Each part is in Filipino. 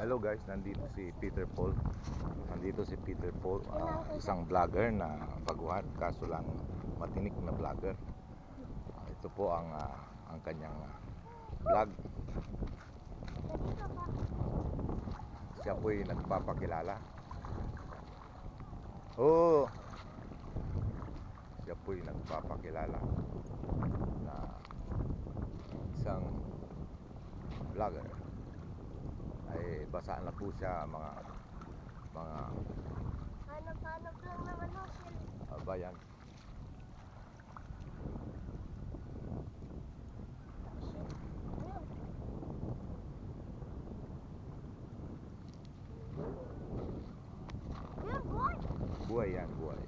Hello guys, nandito si Peter Paul. Isang vlogger na baguhan, kaso lang matinik na vlogger. Ito po ang kanyang vlog. Siya po'y nagpapakilala. Siya po'y nagpapakilala na isang vlogger. Ay basa na po siya mga hanap-hanap lang ng ano, shell. bayan. Yan, boy! Buhay yan, buhay.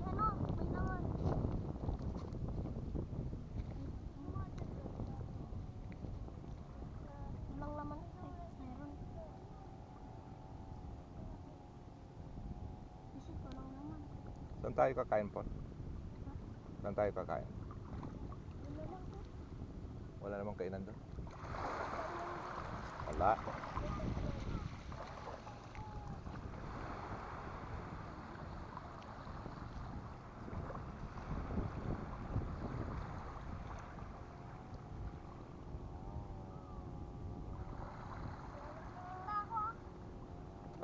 Yan o, may laman. Walang laman. Meron. Isip, walang laman. Saan tayo kakain po? Saan tayo kakain? Wala lang po. Wala namang kainan doon? Wala.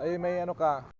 Ay, may ano ka?